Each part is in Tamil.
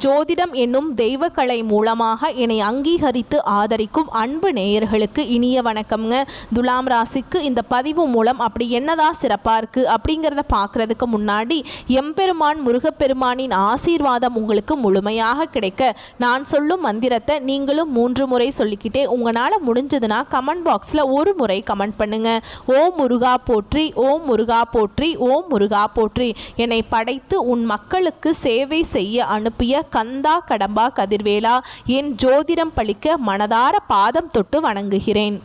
ஜோதிடம் என்னும் தெய்வக்கலை மூலமாக என்னை அங்கீகரித்து ஆதரிக்கும் அன்பு நேயர்களுக்கு இனிய வணக்கம்ங்க. துலாம் ராசிக்கு இந்த பதிவு மூலம் அப்படி என்னதான் சிறப்பாக இருக்குது அப்படிங்கிறத பார்க்குறதுக்கு முன்னாடி எம்பெருமான் முருகப்பெருமானின் ஆசீர்வாதம் உங்களுக்கு முழுமையாக கிடைக்க நான் சொல்லும் மந்திரத்தை நீங்களும் 3 முறை சொல்லிக்கிட்டே உங்களால் முடிஞ்சதுன்னா கமெண்ட் பாக்ஸில் ஒரு முறை கமெண்ட் பண்ணுங்க. ஓம் முருகா போற்றி, ஓம் முருகா போற்றி, ஓம் முருகா போற்றி. என்னை படைத்து உன் மக்களுக்கு சேவை செய்ய அனுப்பிய கந்தா கடம்பா கதிர்வேலா, என் ஜோதிடம் பழிக்க மனதார பாதம் தொட்டு வணங்குகிறேன்.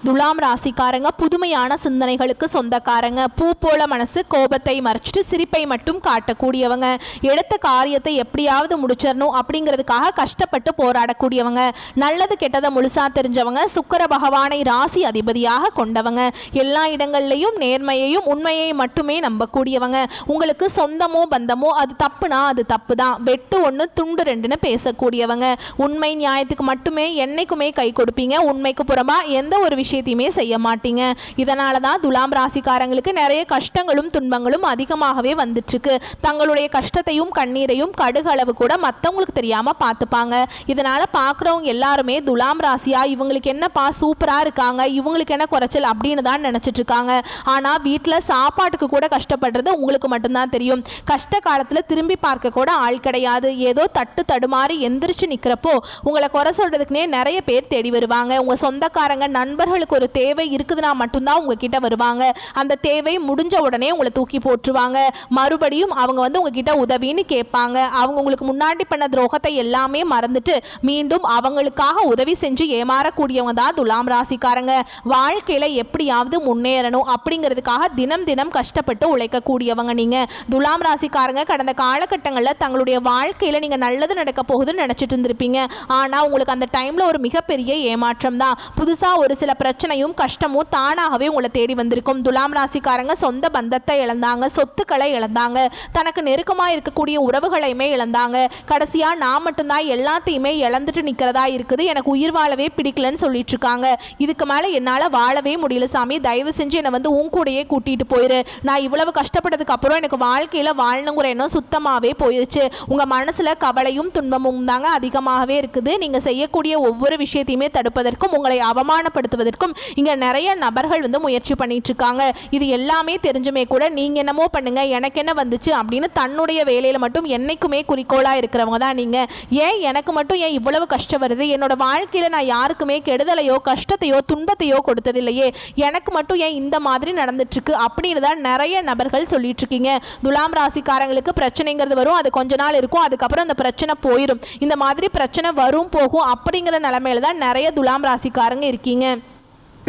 துலாம் ராசிக்காரங்க புதுமையான சிந்தனைகளுக்கு சொந்தக்காரங்க. பூ போல மனசு, கோபத்தை மறைச்சிட்டு சிரிப்பை மட்டும் காட்டக்கூடியவங்க. எடுத்த காரியத்தை எப்படியாவது முடிச்சிடணும் அப்படிங்கிறதுக்காக கஷ்டப்பட்டு போராடக்கூடியவங்க. நல்லது கெட்டதை முழுசா தெரிஞ்சவங்க. சுக்கிர பகவானை ராசி அதிபதியாக கொண்டவங்க. எல்லா இடங்கள்லையும் நேர்மையையும் உண்மையை மட்டுமே நம்பக்கூடியவங்க. உங்களுக்கு சொந்தமோ பந்தமோ அது தப்புனா அது தப்பு தான், வெட்டு 1 துண்டு 2ன்னு பேசக்கூடியவங்க. உண்மை நியாயத்துக்கு மட்டுமே என்னைக்குமே கை கொடுப்பீங்க. உண்மைக்கு புறமா எந்த ஒரு விஷயத்தையுமே செய்ய மாட்டீங்க. இதனால தான் துலாம் ராசிக்காரங்களுக்கு நிறைய கஷ்டங்களும் துன்பங்களும் அதிகமாகவே வந்துட்டு இருக்கு. தங்களுடைய கஷ்டத்தையும் கண்ணீரையும் கடுகளவு கூட மற்றவங்களுக்கு தெரியாம பார்த்துப்பாங்க. இதனால பார்க்குறவங்க எல்லாருமே துலாம் ராசியா இவங்களுக்கு என்னப்பா சூப்பரா இருக்காங்க, இவங்களுக்கு என்ன குறைச்சல் அப்படின்னு தான் நினைச்சிட்டு இருக்காங்க. ஆனா வீட்டில் சாப்பாட்டுக்கு கூட கஷ்டப்படுறது உங்களுக்கு மட்டும்தான் தெரியும். கஷ்ட காலத்துல திரும்பி பார்க்க கூட ஆள் கிடையாது. ஏதோ தட்டு தடுமாறி எந்திரிச்சு நிக்கிறப்போ உங்களை குறை சொல்றதுக்குனே நிறைய பேர் தேடி வருவாங்க. உங்க சொந்தக்காரங்க நண்பர்களுக்கு ஒரு தேவை இருக்குதுன்னா மட்டும்தான் உங்ககிட்ட வருவாங்க. அந்த தேவை முடிஞ்ச உடனே உங்களை தூக்கி போட்டுருவாங்க. மறுபடியும் அவங்க உங்ககிட்ட உதவின்னு கேட்பாங்க. அவங்க உங்களுக்கு முன்னாடி பண்ண துரோகத்தை எல்லாமே மறந்துட்டு மீண்டும் அவங்களுக்காக உதவி செஞ்சு ஏமாறக்கூடியவங்க தான் துலாம் ராசிக்காரங்க. வாழ்க்கையில எப்படியாவது முன்னேறணும் அப்படிங்கிறதுக்காக தினம் தினம் கஷ்டப்பட்டு உழைக்கக்கூடியவங்க நீங்க. துலாம் ராசிக்காரங்க கடந்த காலகட்டங்களில் தங்களுடைய வாழ்க்கையில நீங்க நல்லது நடக்க போகுதுன்னு நினைச்சிட்டு இருந்திருப்பீங்க. ஆனா உங்களுக்கு அந்த டைம்ல ஒரு மிகப்பெரிய ஏமாற்றம் தான். புதுசா ஒரு சில பிரச்சனையும் கஷ்டமும் தானாகவே உங்களை தேடி வந்திருக்கும். துலாம் ராசிக்காரங்க சொந்த பந்தத்தை இழந்தாங்க, சொத்துக்களை இழந்தாங்க, தனக்கு நெருக்கமா இருக்கக்கூடிய உறவுகளையுமே இழந்தாங்க. கடைசியா நான் மட்டும்தான் எல்லாத்தையுமே இழந்துட்டு நிக்கிறதா இருக்குது, எனக்கு உயிர் வாழவே பிடிக்கலன்னு சொல்லிட்டு இருக்காங்க. இதுக்கு மேல என்னால வாழவே முடியல சாமி, தயவு செஞ்சு என்னை உன் கூடயே கூட்டிட்டு போயிரு. நான் இவ்வளவு கஷ்டப்பட்டதுக்கு அப்புறம் எனக்கு வாழ்க்கையில வாழணுங்கிற எண்ணம் சுத்தமாவே போயிடுச்சு. உங்க மனசுல கவலையும் துன்பமும் தாங்க அதிகமாகவே இருக்குது. நீங்க செய்யக்கூடிய ஒவ்வொரு விஷயத்தையுமே தடுப்பதற்கும் உங்களை அவமானப்படுத்துவதற்கும் இங்க நிறைய நபர்கள் முயற்சி பண்ணிட்டு இருக்காங்க. இது எல்லாமே தெரிஞ்சுமே கூட நீங்க என்னமோ பண்ணுங்க எனக்கு என்ன வந்துச்சு அப்படின்னு தன்னுடைய வேலையில மட்டும் என்னைக்குமே குறிக்கோளா இருக்கிறவங்க தான் நீங்க. ஏன் எனக்கு மட்டும் ஏன் இவ்வளவு கஷ்டம் வருது, என்னோட வாழ்க்கையில நான் யாருக்குமே கெடுதலையோ கஷ்டத்தையோ துன்பத்தையோ கொடுத்ததில்லையே, எனக்கு மட்டும் ஏன் இந்த மாதிரி நடந்துட்டு இருக்கு அப்படின்னு தான் நிறைய நபர்கள் சொல்லிட்டு இருக்கீங்க. துலாம் ராசிக்காரங்களுக்கு பிரச்சனைங்கிறது வரும், அது கொஞ்ச நாள் இருக்கும், அதுக்கப்புறம் அந்த பிரச்சனை போயிடும். இந்த மாதிரி பிரச்சனை வரும் போகும் அப்படிங்கிற நிலைமையில தான் நிறைய துலாம் ராசிக்காரங்க இருக்கீங்க.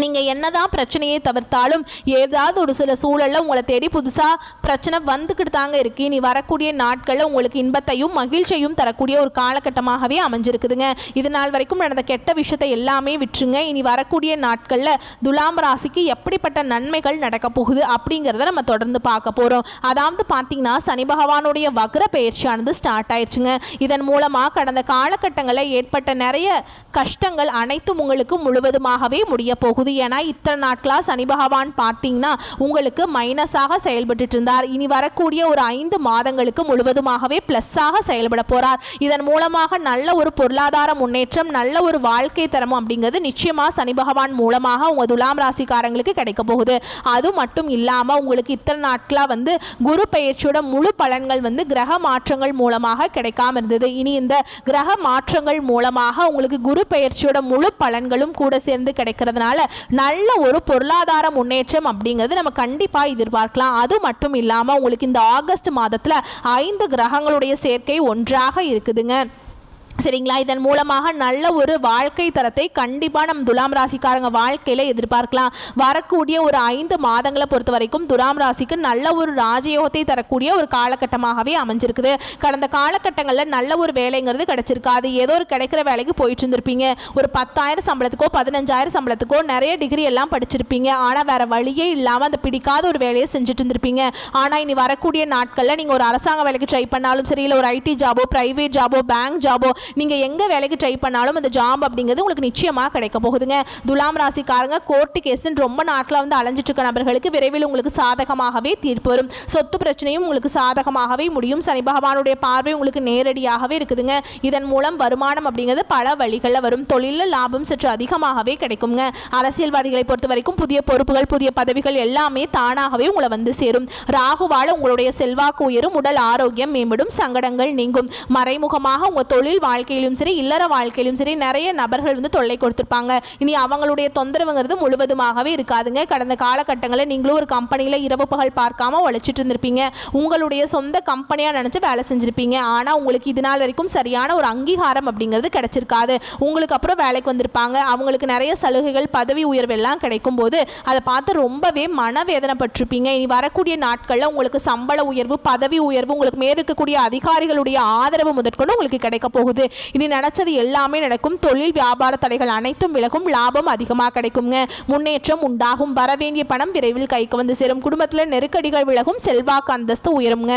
நீங்கள் என்னதான் பிரச்சனையை தவிர்த்தாலும் ஏதாவது ஒரு சில சூழலில் உங்களை தேடி புதுசாக பிரச்சனை வந்துக்கிட்டு தாங்க இருக்கு. இனி வரக்கூடிய நாட்களில் உங்களுக்கு இன்பத்தையும் மகிழ்ச்சியையும் தரக்கூடிய ஒரு காலகட்டமாகவே அமைஞ்சிருக்குதுங்க. இது நாள் வரைக்கும் நடந்த கெட்ட விஷயத்தை எல்லாமே விட்டுருங்க. இனி வரக்கூடிய நாட்களில் துலாம் ராசிக்கு எப்படிப்பட்ட நன்மைகள் நடக்க போகுது அப்படிங்கிறத நம்ம தொடர்ந்து பார்க்க போகிறோம். அதாவது பார்த்தீங்கன்னா சனி பகவானுடைய வக்ர பயிற்சியானது ஸ்டார்ட் ஆயிடுச்சுங்க. இதன் மூலமாக கடந்த காலகட்டங்களில் ஏற்பட்ட நிறைய கஷ்டங்கள் அனைத்தும் உங்களுக்கு முழுவதுமாகவே முடிய போகுது. ஏன்னா இத்தனை நாட்களா சனி பகவான் பார்த்தீங்கன்னா உங்களுக்கு மைனஸாக செயல்பட்டு இருந்தார். இனி வரக்கூடிய ஒரு 5 மாதங்களுக்கு முழுவதுமாகவே பிளஸ்ஸாக செயல்பட போறார். இதன் மூலமாக நல்ல ஒரு பொருளாதார முன்னேற்றம், நல்ல ஒரு வாழ்க்கை தரமும் அப்படிங்கிறது நிச்சயமா சனி பகவான் மூலமாக உங்க துலாம் ராசிக்காரங்களுக்கு கிடைக்க போகுது. அது மட்டும் இல்லாம உங்களுக்கு இத்தனை நாட்களா குரு பெயர்ச்சியோட முழு பலன்கள் கிரக மாற்றங்கள் மூலமாக கிடைக்காம இருந்தது. இனி இந்த கிரக மாற்றங்கள் மூலமாக உங்களுக்கு குரு பெயர்ச்சியோட முழு பலன்களும் கூட சேர்ந்து கிடைக்கிறதுனால நல்ல ஒரு பொருளாதார முன்னேற்றம் அப்படிங்கிறது நம்ம கண்டிப்பா எதிர்பார்க்கலாம். அது மட்டும் இல்லாம உங்களுக்கு இந்த ஆகஸ்ட் மாதத்துல 5 கிரகங்களுடைய சேர்க்கை ஒன்றாக இருக்குதுங்க. சரிங்களா? இதன் மூலமாக நல்ல ஒரு வாழ்க்கை தரத்தை கண்டிப்பாக நம்ம துலாம் ராசிக்காரங்க வாழ்க்கையில் எதிர்பார்க்கலாம். வரக்கூடிய ஒரு 5 மாதங்களை பொறுத்த வரைக்கும் துலாம் ராசிக்கு நல்ல ஒரு ராஜயோகத்தை தரக்கூடிய ஒரு காலகட்டமாகவே அமைஞ்சிருக்குது. கடந்த காலகட்டங்களில் நல்ல ஒரு வேலைங்கிறது கிடைச்சிருக்காது. ஏதோ ஒரு கிடைக்கிற வேலைக்கு போயிட்டு இருந்திருப்பீங்க. ஒரு 10,000 சம்பளத்துக்கோ 15,000 சம்பளத்துக்கோ நிறைய டிகிரி எல்லாம் படிச்சிருப்பீங்க. ஆனால் வேற வழியே இல்லாமல் அந்த பிடிக்காத ஒரு வேலையை செஞ்சுட்டு இருந்திருப்பீங்க. ஆனால் இனி வரக்கூடிய நாட்களில் நீங்கள் ஒரு அரசாங்க வேலைக்கு ட்ரை பண்ணாலும் சரி, இல்லை ஒரு ஐடி ஜாபோ, பிரைவேட் ஜாபோ, பேங்க் ஜாபோ, நீங்கள் எங்கே வேலைக்கு ட்ரை பண்ணாலும் அந்த ஜாப் அப்படிங்கிறது உங்களுக்கு நிச்சயமாக கிடைக்க போகுதுங்க. துலாம் ராசிக்காரங்க கோர்ட்டு கேஸுன்னு ரொம்ப நாட்டில் வந்து அலைஞ்சிட்டு இருக்க நபர்களுக்கு விரைவில் உங்களுக்கு சாதகமாகவே தீர்ப்பு வரும். சொத்து பிரச்சனையும் உங்களுக்கு சாதகமாகவே முடியும். சனி பகவானுடைய பார்வை உங்களுக்கு நேரடியாகவே இருக்குதுங்க. இதன் மூலம் வருமானம் அப்படிங்கிறது பல வழிகளில் வரும். தொழிலில் லாபம் சற்று அதிகமாகவே கிடைக்குங்க. அரசியல்வாதிகளை பொறுத்த வரைக்கும் புதிய பொறுப்புகள், புதிய பதவிகள் எல்லாமே தானாகவே உங்களை வந்து சேரும். ராகுவால உங்களுடைய செல்வாக்கு உயரும், உடல் ஆரோக்கியம் மேம்படும், சங்கடங்கள் நீங்கும். மறைமுகமாக உங்கள் தொழில் வாழ்க்கையிலும் சரி, இல்லற வாழ்க்கையிலும் சரி நிறைய நபர்கள் வந்து தொல்லை கொடுத்துருப்பாங்க. இனி அவங்களுடைய தொந்தரவுங்கிறது முழுவதுமாகவே இருக்காதுங்க. கடந்த காலகட்டங்களில் நீங்களும் ஒரு கம்பெனியில் இரவு பகல் பார்க்காம உழைச்சிட்டு இருந்திருப்பீங்க. உங்களுடைய சொந்த கம்பெனியாக நினச்சி வேலை செஞ்சுருப்பீங்க. ஆனால் உங்களுக்கு இது நாள் வரைக்கும் சரியான ஒரு அங்கீகாரம் அப்படிங்கிறது கிடைச்சிருக்காது. உங்களுக்கு அப்புறம் வேலைக்கு வந்திருப்பாங்க. அவங்களுக்கு நிறைய சலுகைகள், பதவி உயர்வு எல்லாம் கிடைக்கும் போது அதை பார்த்து ரொம்பவே மனவேதனைப்பட்டிருப்பீங்க. இனி வரக்கூடிய நாட்களில் உங்களுக்கு சம்பள உயர்வு, பதவி உயர்வு, உங்களுக்கு மேல் இருக்கக்கூடிய அதிகாரிகளுடைய ஆதரவு முதற்கொண்டு உங்களுக்கு கிடைக்க போகுது. இனி நினைச்சது எல்லாமே நடக்கும். தொழில் வியாபார தடைகள் அனைத்தும் விலகும். லாபம் அதிகமாக கிடைக்குங்க. முன்னேற்றம் உண்டாகும். வரவேண்டிய பணம் விரைவில் கைக்கு வந்து சேரும். குடும்பத்தில் நெருக்கடிகள் விலகும். செல்வாக்கு அந்தஸ்து உயருங்க.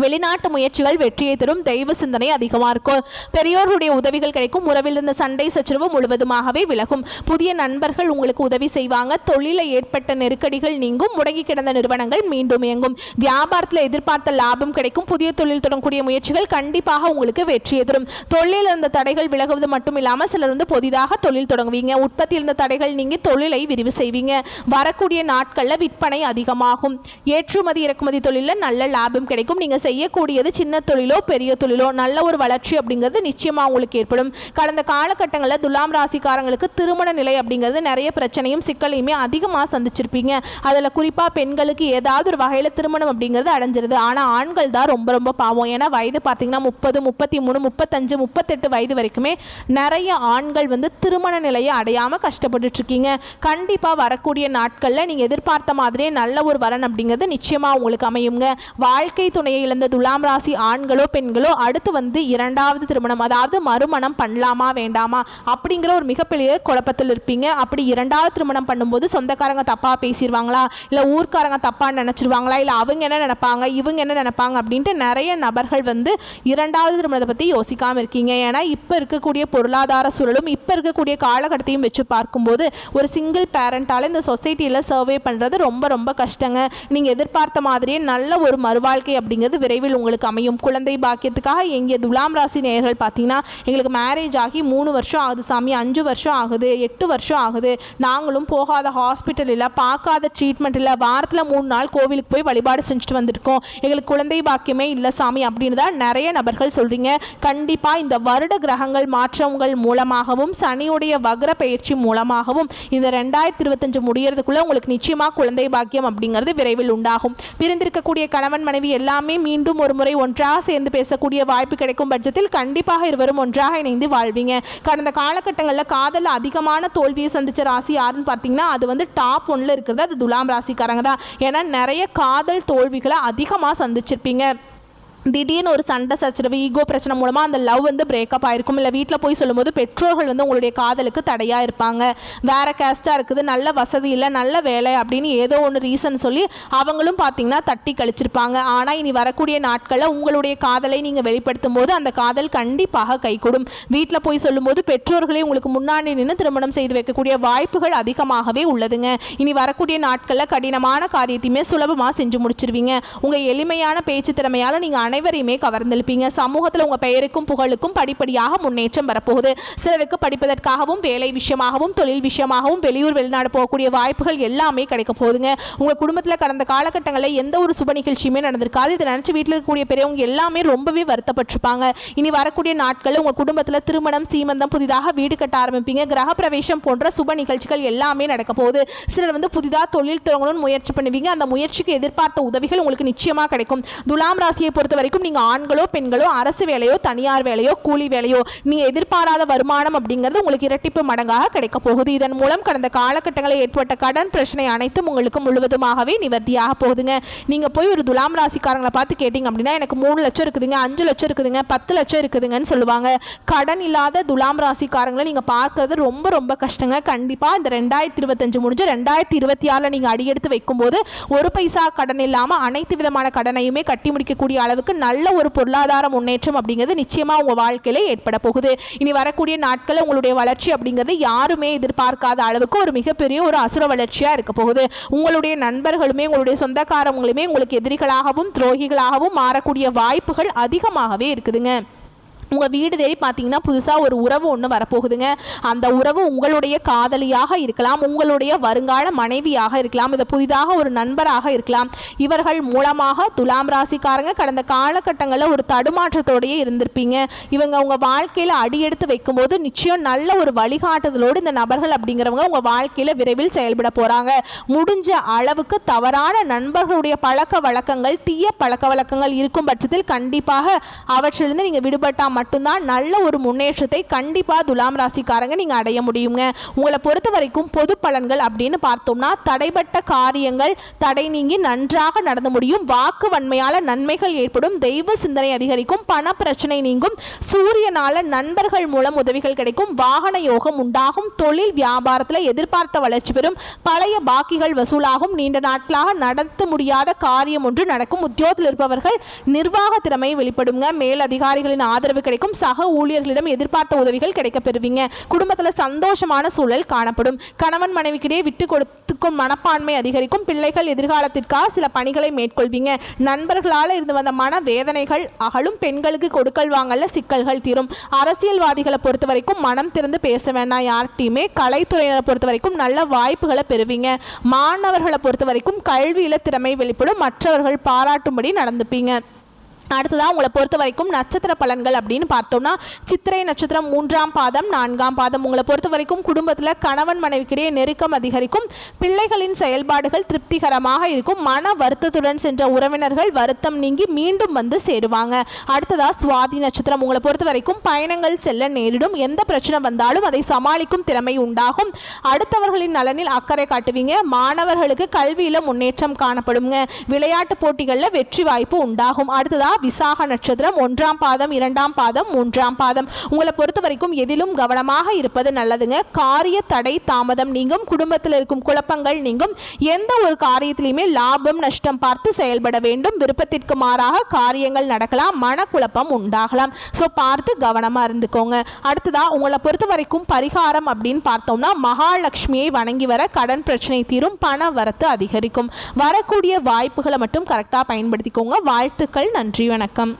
வெளிநாட்டு முயற்சிகள் வெற்றியை தரும். தெய்வ சிந்தனை அதிகமாக இருக்கும். பெரியோர்களுடைய உதவிகள் கிடைக்கும். உறவில் இருந்த சண்டை சச்சரவு முழுவதுமாகவே விலகும். புதிய நண்பர்கள் உங்களுக்கு உதவி செய்வாங்க. தொழிலில் ஏற்பட்ட நெருக்கடிகள் நீங்கும். முடங்கி கிடந்த நிறுவனங்கள் மீண்டும் இயங்கும். வியாபாரத்தில் எதிர்பார்த்த லாபம் கிடைக்கும். புதிய தொழில் தொடங்கக்கூடிய முயற்சிகள் கண்டிப்பாக உங்களுக்கு வெற்றியை தரும். தொழிலில் இருந்த தடைகள் விலகுவது மட்டும் இல்லாமல் சிலர் வந்து புதிதாக தொழில் தொடங்குவீங்க. உற்பத்தியில் இருந்த தடைகள் நீங்கி தொழிலை விரிவு செய்வீங்க. வரக்கூடிய நாட்களில் விற்பனை அதிகமாகும். ஏற்றுமதி இறக்குமதி தொழிலில் நல்ல லாபம் கிடைக்கும். நீங்கள் செய்யக்கூடியது சின்ன தொழிலோ பெரிய தொழிலோ நல்ல ஒரு வளர்ச்சி அப்படிங்கிறது நிச்சயமாக உங்களுக்கு ஏற்படும். கடந்த காலகட்டங்களில் துலாம் ராசிக்காரங்களுக்கு திருமண நிலை அப்படிங்கிறது நிறைய பிரச்சனையும் சிக்கலையுமே அதிகமாக சந்திச்சிருப்பீங்க. அதில் குறிப்பாக பெண்களுக்கு ஏதாவது ஒரு வகையில் திருமணம் அப்படிங்கிறது அடைஞ்சிருது. ஆனால் ஆண்கள் தான் ரொம்ப ரொம்ப பாவம். ஏன்னா வயது பார்த்தீங்கன்னா 30, 33, 35, 38 வயது வரைக்குமே நிறைய ஆண்கள் வந்து திருமண நிலையை அடையாமல் கஷ்டப்பட்டுட்டு இருக்கீங்க. கண்டிப்பாக வரக்கூடிய நாட்களில் நீங்கள் எதிர்பார்த்த மாதிரியே நல்ல ஒரு வரன் அப்படிங்கிறது நிச்சயமாக உங்களுக்கு அமையுங்க. வாழ்க்கை துணையை இழந்த துலாம் ராசி ஆண்களோ பெண்களோ அடுத்து வந்து இரண்டாவது திருமணம், அதாவது மறுமணம் பண்ணலாமா வேண்டாமா அப்படிங்கிற ஒரு மிகப்பெரிய குழப்பத்தில் இருப்பீங்க. அப்படி இரண்டாவது திருமணம் பண்ணும்போது சொந்தக்காரங்க தப்பா பேசிடுவாங்களா, இல்லை ஊர்க்காரங்க தப்பா நினைச்சிருவாங்களா, இல்லை அவங்க என்ன நினைப்பாங்க, இவங்க என்ன நினைப்பாங்க அப்படின்ட்டு நிறைய நபர்கள் வந்து இரண்டாவது திருமணத்தை பற்றி யோசிக்காமல் இருக்கீங்க. ஏன்னா இப்போ இருக்கக்கூடிய பொருளாதார சூழலும் இப்போ இருக்கக்கூடிய காலகட்டத்தையும் வச்சு பார்க்கும்போது ஒரு சிங்கிள் பேரண்டால் இந்த சொசைட்டியில் சர்வே பண்ணுறது ரொம்ப ரொம்ப கஷ்டங்க. நீங்கள் எதிர்பார்த்த மாதிரியே நல்ல ஒரு மறுவாழ்க்கை அப்படிங்கிறது விரைவில் உங்களுக்கு அமையும். குழந்தை பாக்கியத்துக்காக எங்கே துலாம் ராசி நேயர்கள் பார்த்தீங்கன்னா எங்களுக்கு மேரேஜ் ஆகி 3 வருஷம் ஆகுது சாமி, 5 வருஷம் ஆகுது, 8 வருஷம் ஆகுது, நாங்களும் போகாத ஹாஸ்பிட்டல் இல்லை, பார்க்காத ட்ரீட்மெண்ட் இல்லை, வாரத்தில் 3 நாள் கோவிலுக்கு போய் வழிபாடு செஞ்சுட்டு வந்திருக்கோம், எங்களுக்கு குழந்தை பாக்கியமே இல்லை சாமி அப்படின்னு தான் நிறைய நபர்கள் சொல்கிறீங்க. கண்டிப்பாக இந்த வருட கிரகங்கள் மாற்றங்கள் மூலமாகவும் சனியுடைய வக்ர பயிற்சி மூலமாகவும் இந்த 2025 முடியறதுக்குள்ளே உங்களுக்கு நிச்சயமாக குழந்தை பாக்கியம் அப்படிங்கிறது விரைவில் உண்டாகும். பிரிந்திருக்கக்கூடிய கணவன் மனைவி எல்லாமே மீண்டும் ஒரு முறை ஒன்றாக சேர்ந்து பேசக்கூடிய வாய்ப்பு கிடைக்கும் பட்சத்தில் கண்டிப்பாக இருவரும் ஒன்றாக இணைந்து வாழ்வீங்க. கடந்த காலகட்டங்களில் காதல் அதிகமான தோல்வியை சந்திச்ச ராசி யாருன்னு பார்த்தீங்கன்னா அது வந்து டாப் 1ல் இருக்கிறது அது துலாம் ராசிக்காரங்க தான். ஏன்னா நிறைய காதல் தோல்விகளை அதிகமாக சந்திச்சிருப்பீங்க. திடீர்னு ஒரு சண்டை சச்சரவு, ஈகோ பிரச்சனை மூலமாக அந்த லவ் வந்து பிரேக்கப் ஆகிருக்கும். இல்லை வீட்டில் போய் சொல்லும்போது பெற்றோர்கள் வந்து உங்களுடைய காதலுக்கு தடையாக இருப்பாங்க. வேறு கேஸ்ட்டாக இருக்குது, நல்ல வசதி இல்லை, நல்ல வேலை அப்படின்னு ஏதோ ஒன்று ரீசன் சொல்லி அவங்களும் பார்த்தீங்கன்னா தட்டி கழிச்சிருப்பாங்க. ஆனால் இனி வரக்கூடிய நாட்களில் உங்களுடைய காதலை நீங்கள் வெளிப்படுத்தும் போது அந்த காதல் கண்டிப்பாக கைகூடும். வீட்டில் போய் சொல்லும்போது பெற்றோர்களே உங்களுக்கு முன்னாடி நின்று திருமணம் செய்து வைக்கக்கூடிய வாய்ப்புகள் அதிகமாகவே உள்ளதுங்க. இனி வரக்கூடிய நாட்களில் கடினமான காரியத்தையுமே சுலபமாக செஞ்சு முடிச்சிருவீங்க. உங்கள் எளிமையான பேச்சு திறமையால் நீங்கள் அனைவரையுமே கவர்ந்திருப்பீங்க. சமூகத்தில் உங்கள் பெயருக்கும் புகழுக்கும் படிப்படியாக முன்னேற்றம் வரப்போகுது. சிலருக்கு படிப்பதற்காகவும் வேலை விஷயமாகவும் தொழில் விஷயமாகவும் வெளியூர் வெளிநாடு போகக்கூடிய வாய்ப்புகள் எல்லாமே கிடைக்க போகுதுங்க. உங்கள் குடும்பத்தில் கடந்த காலகட்டங்களில் எந்த ஒரு சுப நிகழ்ச்சியுமே நடந்திருக்காது. இதை நினச்சி வீட்டில் இருக்கக்கூடிய பெரியவங்க எல்லாமே ரொம்பவே வருத்தப்பட்டிருப்பாங்க. இனி வரக்கூடிய நாட்களில் உங்கள் குடும்பத்தில் திருமணம், சீமந்தம், புதிதாக வீடு கட்ட ஆரம்பிப்பீங்க. கிரக பிரவேசம் போன்ற சுப நிகழ்ச்சிகள் எல்லாமே நடக்க போகுது. சிலர் வந்து புதிதாக தொழில் தொடங்கணும்னு முயற்சி பண்ணுவீங்க. அந்த முயற்சிக்கு எதிர்பார்த்த உதவிகள் உங்களுக்கு நிச்சயமாக கிடைக்கும். துலாம் ராசியை பொறுத்த வரைக்கும் நீங்க ஆண்களோ பெண்களோ அரசு வேலையோ தனியார் வேலையோ கூலி வேலையோ நீங்க எதிர்பாராத வருமானம் அப்படிங்கிறது உங்களுக்கு இரட்டிப்பு மடங்காக கிடைக்க போகுது. இதன் மூலம் கடந்த காலகட்டங்களில் ஏற்பட்ட கடன் பிரச்சனை அனைத்தும் உங்களுக்கு முழுவதுமாகவே நிவர்த்தியாக போகுதுங்க. நீங்க போய் ஒரு துலாம் ராசிக்காரங்களை பார்த்து கேட்டீங்க அப்படின்னா எனக்கு 3 லட்சம் இருக்குதுங்க, 5 லட்சம் இருக்குதுங்க, 10 லட்சம் இருக்குதுங்கன்னு சொல்லுவாங்க. கடன் இல்லாத துலாம் ராசிக்காரங்களை நீங்க பார்க்கறது ரொம்ப ரொம்ப கஷ்டங்க. கண்டிப்பா இந்த 2025 முடிஞ்சு 2026 நீங்க அடியெடுத்து வைக்கும்போது ஒரு பைசா கடன் இல்லாம அனைத்து விதமான கடனையுமே கட்டி முடிக்கக்கூடிய அளவுக்கு அளவுக்கு நல்ல ஒரு பொருளாதார முன்னேற்றம் அப்படிங்கிறது நிச்சயமாக உங்கள் வாழ்க்கையில் ஏற்பட போகுது. இனி வரக்கூடிய நாட்களில் உங்களுடைய வளர்ச்சி அப்படிங்கிறது யாருமே எதிர்பார்க்காத அளவுக்கு ஒரு மிகப்பெரிய ஒரு அசுர வளர்ச்சியாக இருக்க போகுது. உங்களுடைய நண்பர்களுமே உங்களுடைய சொந்தக்காரங்களுமே உங்களுக்கு எதிரிகளாகவும் துரோகிகளாகவும் மாறக்கூடிய வாய்ப்புகள் அதிகமாகவே இருக்குதுங்க. உங்கள் வீடு தேடி பார்த்தீங்கன்னா புதுசாக ஒரு உறவு ஒன்று வரப்போகுதுங்க. அந்த உறவு உங்களுடைய காதலியாக இருக்கலாம், உங்களுடைய வருங்கால மனைவியாக இருக்கலாம், இது புதிதாக ஒரு நண்பராக இருக்கலாம். இவர்கள் மூலமாக துலாம் ராசிக்காரங்க கடந்த காலகட்டங்களில் ஒரு தடுமாற்றத்தோடையே இருந்திருப்பீங்க. இவங்க உங்கள் வாழ்க்கையில் அடியெடுத்து வைக்கும்போது நிச்சயம் நல்ல ஒரு வழிகாட்டுதலோடு இந்த நபர்கள் அப்படிங்கிறவங்க உங்கள் வாழ்க்கையில் விரைவில் செயல்பட போகிறாங்க. முடிஞ்ச அளவுக்கு தவறான நண்பர்களுடைய பழக்க வழக்கங்கள், தீய பழக்க வழக்கங்கள் இருக்கும் பட்சத்தில் கண்டிப்பாக அவற்றிலிருந்து நீங்கள் விடுபட்டால் மட்டும்தான் நல்ல ஒரு முன்னேற்றத்தை கண்டிப்பாக துலாம் ராசிக்காரங்க நீங்கள் அடைய முடியுங்க. உங்களை பொறுத்த வரைக்கும் பொது பலன்கள் அப்படின்னு பார்த்தோம்னா தடைப்பட்ட காரியங்கள் தடை நீங்கி நன்றாக நடந்து முடியும். வாக்கு வன்மையால் நன்மைகள் ஏற்படும், தெய்வ சிந்தனை அதிகரிக்கும், பண பிரச்சனை நீங்கும், சூரியனால நண்பர்கள் மூலம் உதவிகள் கிடைக்கும், வாகன யோகம் உண்டாகும், தொழில் வியாபாரத்தில் எதிர்பார்த்த வளர்ச்சி பெறும், பழைய பாக்கிகள் வசூலாகும், நீண்ட நாட்களாக நடத்த முடியாத காரியம் ஒன்று நடக்கும், உத்தியோகத்தில் இருப்பவர்கள் நிர்வாக திறமை வெளிப்படுங்க, மேல் அதிகாரிகளின் ஆதரவு கிடைக்கும், சக ஊழியர்களிடம் எதிர்பார்த்த உதவிகள் கிடைக்க பெறுவீங்க. குடும்பத்தில் சந்தோஷமான சூழல் காணப்படும். கணவன் மனைவிக்கிடையே விட்டு கொடுத்துக்கும் மனப்பான்மை அதிகரிக்கும். பிள்ளைகள் எதிர்காலத்திற்காக சில பணிகளை மேற்கொள்வீங்க. நண்பர்களால் இருந்து வந்த மன வேதனைகள் அகலும். பெண்களுக்கு கொடுக்கல் வாங்கல சிக்கல்கள் தீரும். அரசியல்வாதிகளை பொறுத்த வரைக்கும் மனம் திறந்து பேச வேண்டாம் யார்கிட்டையுமே. கலைத்துறையினரை பொறுத்த வரைக்கும் நல்ல வாய்ப்புகளை பெறுவீங்க. மாணவர்களை பொறுத்த வரைக்கும் கல்வியில திறமை வெளிப்படும், மற்றவர்கள் பாராட்டும்படி நடந்துப்பீங்க. அடுத்ததாக உங்களை பொறுத்த வரைக்கும் நட்சத்திர பலன்கள் அப்படின்னு பார்த்தோம்னா சித்திரை நட்சத்திரம் 3ஆம் பாதம் 4ஆம் பாதம். உங்களை பொறுத்த வரைக்கும் குடும்பத்தில் கணவன் மனைவிக்கிடையே நெருக்கம் அதிகரிக்கும். பிள்ளைகளின் செயல்பாடுகள் திருப்திகரமாக இருக்கும். மன வருத்தத்துடன் சென்ற உறவினர்கள் வருத்தம் நீங்கி மீண்டும் வந்து சேருவாங்க. அடுத்ததாக சுவாதி நட்சத்திரம். உங்களை பொறுத்த வரைக்கும் பயணங்கள் செல்ல நேரிடும். எந்த பிரச்சனை வந்தாலும் அதை சமாளிக்கும் திறமை உண்டாகும். அடுத்தவர்களின் நலனில் அக்கறை காட்டுவீங்க. மாணவர்களுக்கு கல்வியில் முன்னேற்றம் காணப்படுங்க. விளையாட்டு போட்டிகளில் வெற்றி வாய்ப்பு உண்டாகும். அடுத்ததாக விசாக நட்சத்திரம் 1ஆம் பாதம் 2ஆம் பாதம் 3ஆம் பாதம். உங்களை பொறுத்த வரைக்கும் எதிலும் கவனமாக இருப்பது நல்லதுங்க. காரிய தடை தாமதம் நீங்கும். குடும்பத்தில் இருக்கும் குழப்பங்கள் நீங்கும். எந்த ஒரு காரியத்திலையுமே லாபம் நஷ்டம் பார்த்து செயல்பட வேண்டும். விருப்பத்திற்கு மாறாக காரியங்கள் நடக்கலாம், மனக்குழப்பம் உண்டாகலாம். ஸோ பார்த்து கவனமாக இருந்துக்கோங்க. அடுத்ததா உங்களை பொறுத்த வரைக்கும் பரிகாரம் அப்படின்னு பார்த்தோம்னா மகாலட்சுமியை வணங்கி வர கடன் பிரச்சனை தீரும், பண வரத்து அதிகரிக்கும். வரக்கூடிய வாய்ப்புகளை மட்டும் கரெக்டாக பயன்படுத்திக்கோங்க. வாழ்த்துக்கள், நன்றி, வணக்கம்.